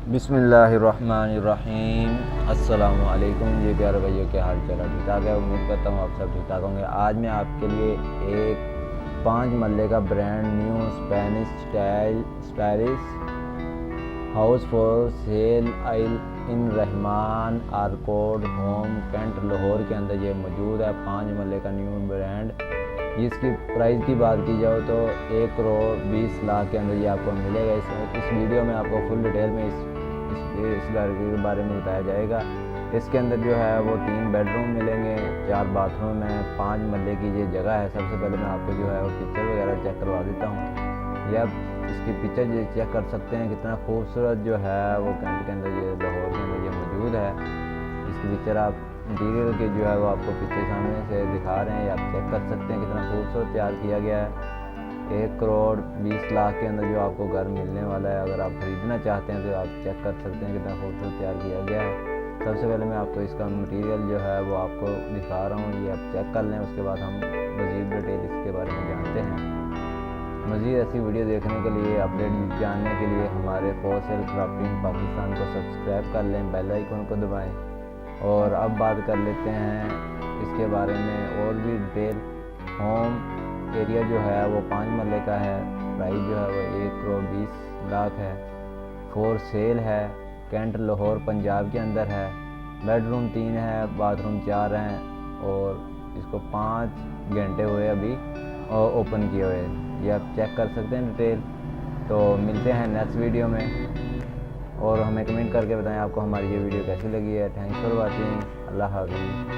बिस्मिल्लाहिर्रहमानिर्रहीम। अस्सलाम वालेकुम जी प्यारे भाइयों, क्या हाल चाल है? ठीक ठाक है, उम्मीद करता हूँ आप सब ठीक ठाक होंगे। आज मैं आपके लिए एक 5 मरले का brand new Spanish stylish house for sale आइल in Rehman arcade home cantt Lahore के अंदर ये मौजूद है। 5 मरले का न्यू ब्रांड, जिसकी प्राइस की बात की जाए तो 1 करोड़ 20 लाख के अंदर ये आपको मिलेगा। इस वीडियो में आपको फुल डिटेल में इस घर के बारे में बताया जाएगा। इसके अंदर जो है वो 3 बेडरूम मिलेंगे, 4 बाथरूम है, 5 मरले की ये जगह है। सबसे पहले मैं आपको जो है वो पिक्चर वगैरह चेक करवा देता हूँ। या इसकी पिक्चर चेक कर सकते हैं, कितना खूबसूरत जो है वो कैंट के अंदर ये लाहौर के अंदर ये मौजूद है। इसकी पिक्चर आप इंटीरियर के जो है वो आपको पिक्चर सामने से दिखा रहे हैं, आप चेक कर सकते हैं कितना खूबसूरत तैयार किया गया है। 1 करोड़ 20 लाख के अंदर जो आपको घर मिलने वाला है। अगर आप ख़रीदना चाहते हैं तो आप चेक कर सकते हैं कितना खूबसूरत तैयार किया गया है। सबसे पहले मैं आपको इसका मटेरियल जो है वो आपको दिखा रहा हूँ, ये आप चेक कर लें। उसके बाद हम मज़ीद डिटेल इसके बारे में जानते हैं। मज़ीद ऐसी वीडियो देखने के लिए, अपडेट जानने के लिए हमारे फॉर सेल प्रॉपर्टी पाकिस्तान को सब्सक्राइब कर लें, बेल आइकन को दबाएँ। और अब बात कर लेते हैं इसके बारे में और भी डिटेल। होम एरिया जो है वो 5 मरले का है, प्राइस जो है वो 1 करोड़ 20 लाख है। फॉर सेल है, कैंट लाहौर पंजाब के अंदर है। बेडरूम 3 है, बाथरूम 4 हैं और इसको 5 घंटे हुए अभी और ओपन किए हुए। ये आप चेक कर सकते हैं डिटेल। तो मिलते हैं नेक्स्ट वीडियो में, और हमें कमेंट करके बताएं आपको हमारी ये वीडियो कैसी लगी है। Thanks for watching. अल्लाह हाफ़िज़।